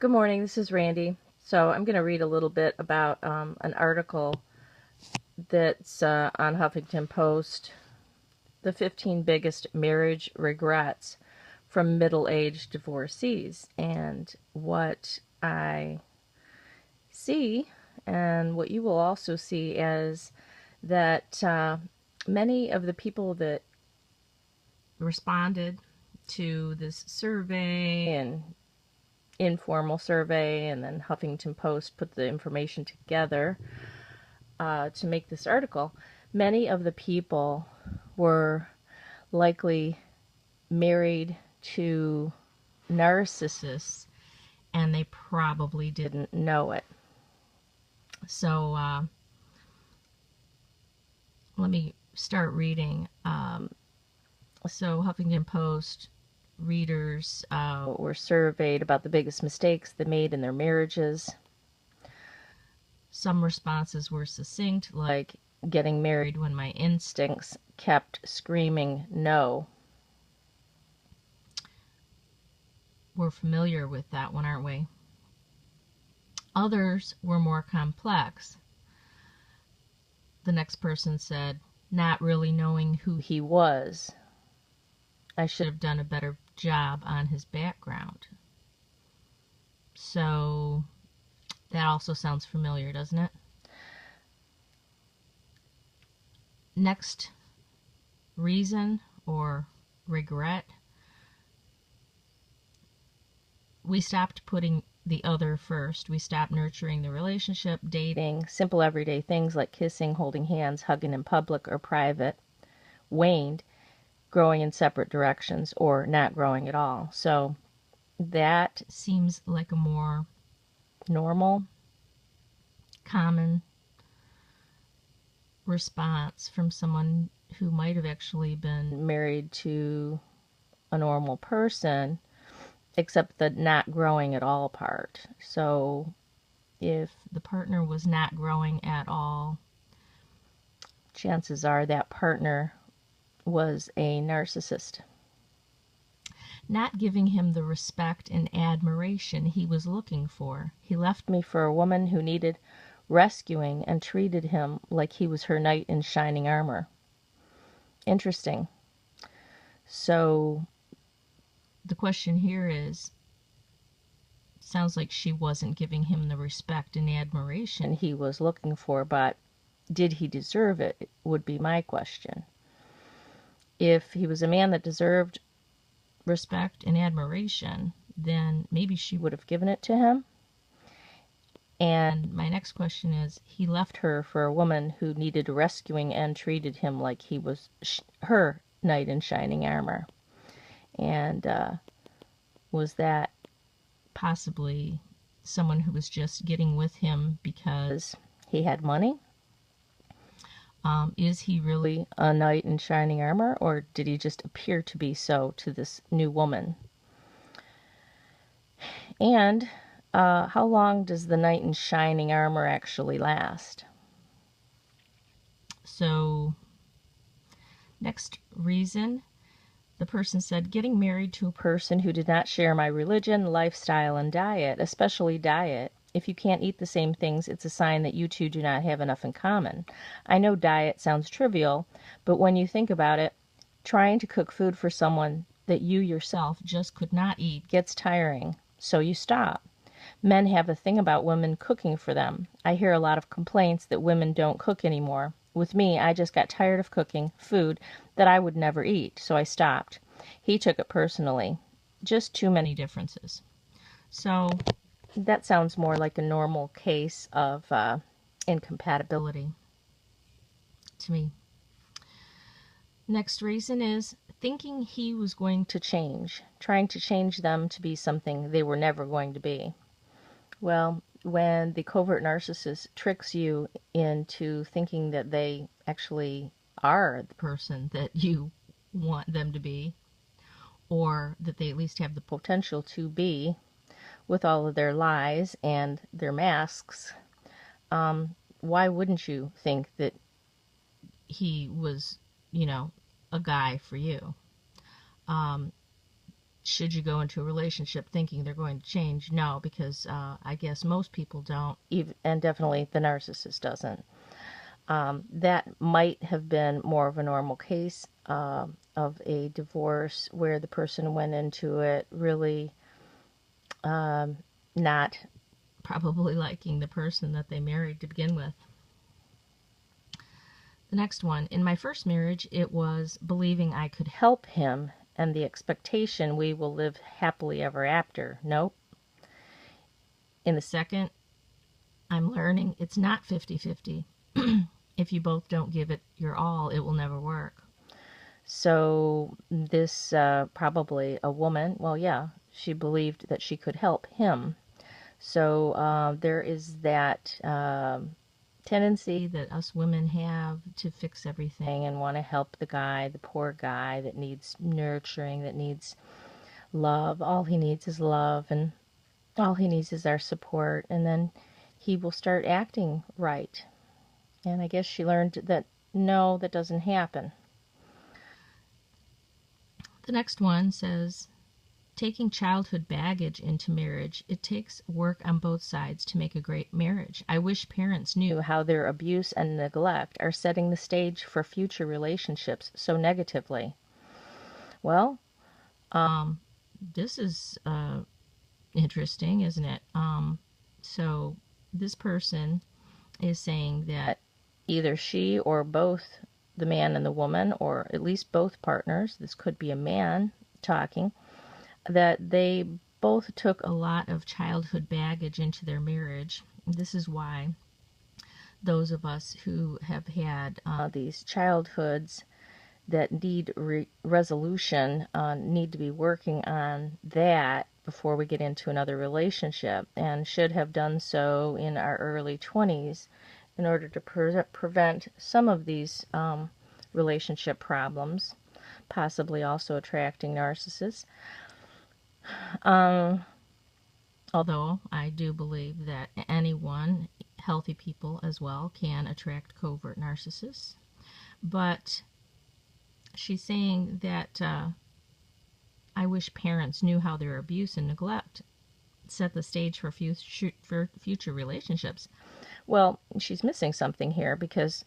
Good morning, this is Randy. So I'm going to read a little bit about an article that's on Huffington Post, the 15 biggest marriage regrets from middle-aged divorcees. And what I see, and what you will also see, is that many of the people that responded to this survey and informal survey, and then Huffington Post put the information together to make this article, many of the people were likely married to narcissists, and they probably didn't know it. So let me start reading. So Huffington Post readers were surveyed about the biggest mistakes they made in their marriages. Some responses were succinct, like getting married when my instincts kept screaming no. We're familiar with that one, aren't we? Others were more complex. The next person said, not really knowing who he was. I should have done a better job on his background. So that also sounds familiar, doesn't it? Next reason or regret, we stopped putting the other first. We stopped nurturing the relationship, dating, simple everyday things like kissing, holding hands, hugging in public or private, waned, growing in separate directions, or not growing at all. So that seems like a more normal, common response from someone who might have actually been married to a normal person, except the not growing at all part. So if the partner was not growing at all, chances are that partner was a narcissist. Not giving him the respect and admiration he was looking for. He left me for a woman who needed rescuing and treated him like he was her knight in shining armor. Interesting. So the question here is, sounds like she wasn't giving him the respect and admiration he was looking for, but did he deserve it, would be my question. If he was a man that deserved respect and admiration, then maybe she would have given it to him. And my next question is, he left her for a woman who needed rescuing and treated him like he was her knight in shining armor. And was that possibly someone who was just getting with him because he had money? Is he really a knight in shining armor, or did he just appear to be so to this new woman? And how long does the knight in shining armor actually last? So, next reason, the person said, getting married to a person who did not share my religion, lifestyle, and diet, especially diet. If you can't eat the same things, it's a sign that you two do not have enough in common. I know diet sounds trivial, but when you think about it, trying to cook food for someone that you yourself just could not eat gets tiring, so you stop. Men have a thing about women cooking for them. I hear a lot of complaints that women don't cook anymore. With me, I just got tired of cooking food that I would never eat, so I stopped. He took it personally. Just too many differences. So that sounds more like a normal case of incompatibility to me. Next reason is thinking he was going to change, trying to change them to be something they were never going to be. Well, when the covert narcissist tricks you into thinking that they actually are the person that you want them to be, or that they at least have the potential to be, with all of their lies and their masks, why wouldn't you think that he was, a guy for you? should you go into a relationship thinking they're going to change? No, because I guess most people don't, and definitely the narcissist doesn't. That might have been more of a normal case of a divorce where the person went into it really not probably liking the person that they married to begin with. The next one, in my first marriage, it was believing I could help him and the expectation we will live happily ever after. Nope. In the second, I'm learning it's not 50-50. If you both don't give it your all, it will never work. So this probably a woman, well, yeah, she believed that she could help him. So there is that tendency that us women have to fix everything and want to help the guy, the poor guy that needs nurturing, that needs love. All he needs is love, and all he needs is our support, and then he will start acting right. And I guess she learned that no, that doesn't happen. The next one says, taking childhood baggage into marriage, it takes work on both sides to make a great marriage. I wish parents knew how their abuse and neglect are setting the stage for future relationships so negatively. Well, this is interesting, isn't it? So this person is saying that either she or both the man and the woman, or at least both partners, this could be a man talking, that they both took a lot of childhood baggage into their marriage. This is why those of us who have had these childhoods that need resolution need to be working on that before we get into another relationship, and should have done so in our early 20s in order to prevent some of these relationship problems, possibly also attracting narcissists. Although I do believe that anyone, healthy people as well, can attract covert narcissists. But she's saying that I wish parents knew how their abuse and neglect set the stage for future relationships. Well, she's missing something here, because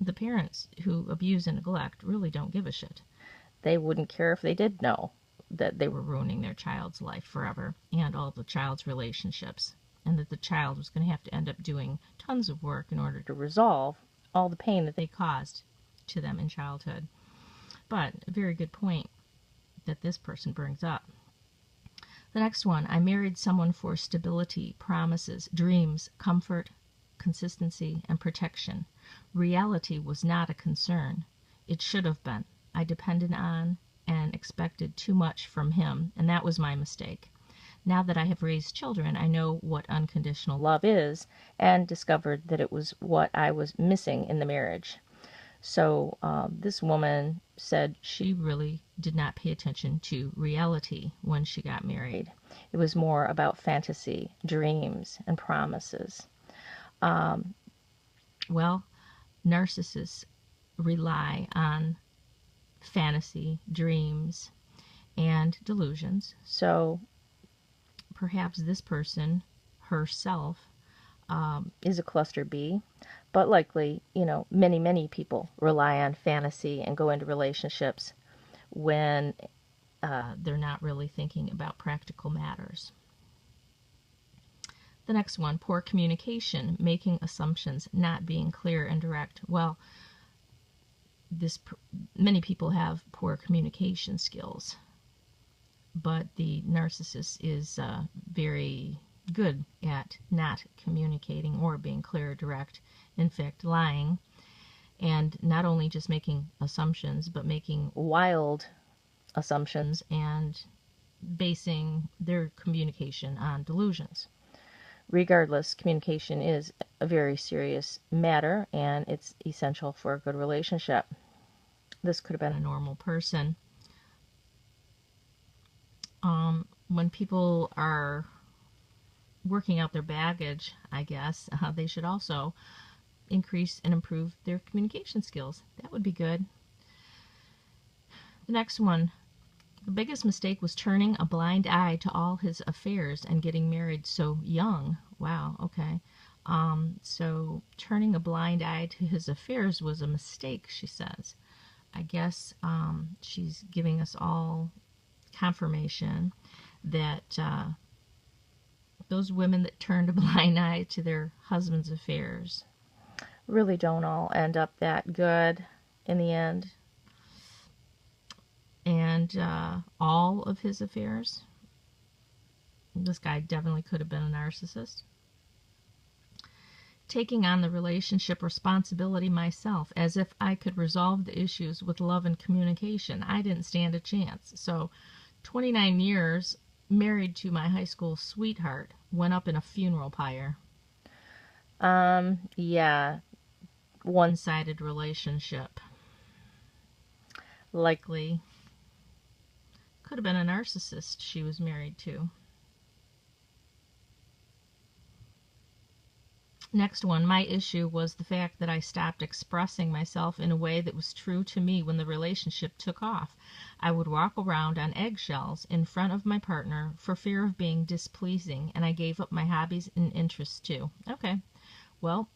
the parents who abuse and neglect really don't give a shit. They wouldn't care if they did know that they were ruining their child's life forever and all the child's relationships, and that the child was going to have to end up doing tons of work in order to resolve all the pain that they caused to them in childhood. But a very good point that this person brings up. The next one, I married someone for stability, promises, dreams, comfort, consistency, and protection. Reality was not a concern. It should have been. I depended on and expected too much from him, and that was my mistake. Now that I have raised children, I know what unconditional love is, and discovered that it was what I was missing in the marriage. So this woman said she really did not pay attention to reality when she got married. It was more about fantasy, dreams, and promises. Well, narcissists rely on fantasy, dreams, and delusions. So perhaps this person herself is a cluster B, but likely, many people rely on fantasy and go into relationships when they're not really thinking about practical matters. The next one, poor communication, making assumptions, not being clear and direct. Well, many people have poor communication skills, but the narcissist is very good at not communicating or being clear, direct, in fact, lying, and not only just making assumptions, but making wild assumptions and basing their communication on delusions. Regardless, communication is a very serious matter, and it's essential for a good relationship. This could have been a normal person. When people are working out their baggage, I guess, they should also increase and improve their communication skills. That would be good. The next one, The biggest mistake was turning a blind eye to all his affairs and getting married so young. Wow, okay. So turning a blind eye to his affairs was a mistake, she says. I guess she's giving us all confirmation that those women that turned a blind eye to their husband's affairs really don't all end up that good in the end. And all of his affairs, this guy definitely could have been a narcissist. Taking on the relationship responsibility myself, as if I could resolve the issues with love and communication. I didn't stand a chance. So 29 years married to my high school sweetheart, went up in a funeral pyre. Yeah. One-sided relationship. Likely could have been a narcissist she was married to. Next one, my issue was the fact that I stopped expressing myself in a way that was true to me when the relationship took off. I would walk around on eggshells in front of my partner for fear of being displeasing, and I gave up my hobbies and interests too. Okay, well,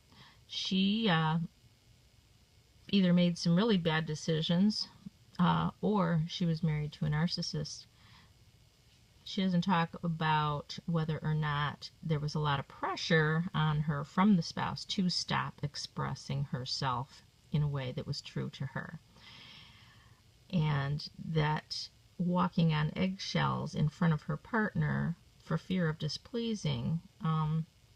she either made some really bad decisions or she was married to a narcissist. She doesn't talk about whether or not there was a lot of pressure on her from the spouse to stop expressing herself in a way that was true to her. And that walking on eggshells in front of her partner for fear of displeasing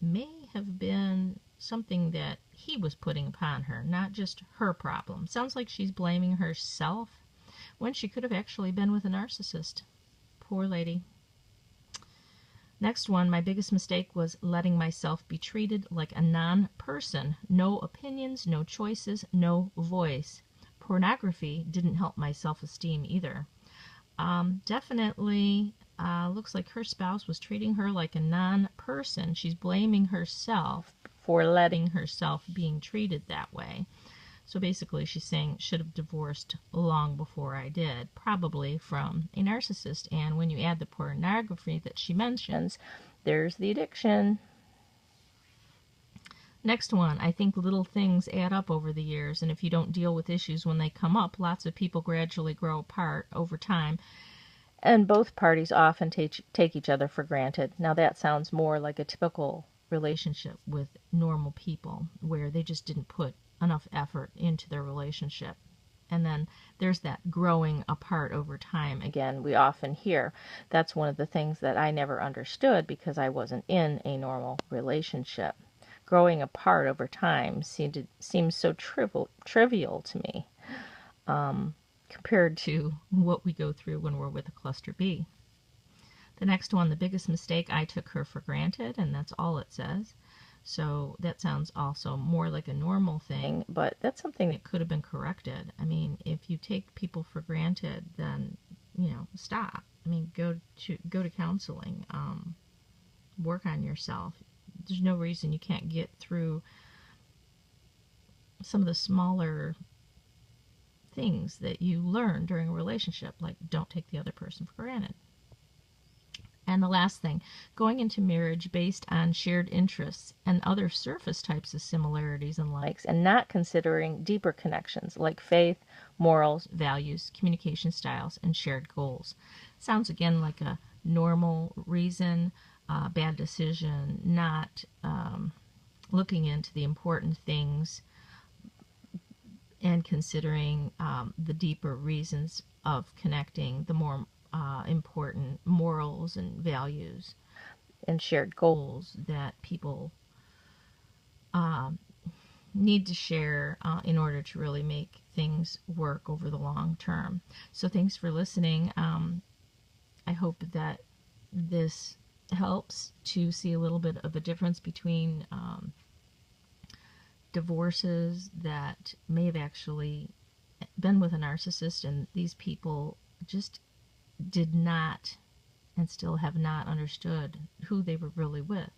may have been something that he was putting upon her, not just her problem. Sounds like she's blaming herself when she could have actually been with a narcissist. Poor lady. Next one, my biggest mistake was letting myself be treated like a non-person. No opinions, no choices, no voice. Pornography didn't help my self-esteem either. Definitely looks like her spouse was treating her like a non-person. She's blaming herself for letting herself being treated that way. So basically she's saying, should have divorced long before I did, probably from a narcissist. And when you add the pornography that she mentions, there's the addiction. Next one, I think little things add up over the years, and if you don't deal with issues when they come up, lots of people gradually grow apart over time, and both parties often take each other for granted. Now that sounds more like a typical relationship with normal people, where they just didn't put enough effort into their relationship. And then there's that growing apart over time. Again, we often hear. That's one of the things that I never understood because I wasn't in a normal relationship. Growing apart over time seems so trivial to me compared to what we go through when we're with a cluster B. The next one, the biggest mistake, I took her for granted, and that's all it says. So that sounds also more like a normal thing, but that's something that could have been corrected. I mean, if you take people for granted, then, stop. I mean, go to counseling, work on yourself. There's no reason you can't get through some of the smaller things that you learn during a relationship, like don't take the other person for granted. And the last thing, going into marriage based on shared interests and other surface types of similarities and likes, and not considering deeper connections like faith, morals, values, communication styles, and shared goals. Sounds again like a normal reason, bad decision, not looking into the important things and considering the deeper reasons of connecting, the more important morals and values and shared goals that people need to share in order to really make things work over the long term. So thanks for listening. I hope that this helps to see a little bit of a difference between divorces that may have actually been with a narcissist, and these people just did not and still have not understood who they were really with,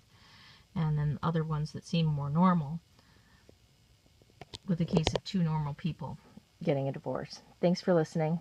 and then other ones that seem more normal, with the case of two normal people getting a divorce. Thanks for listening.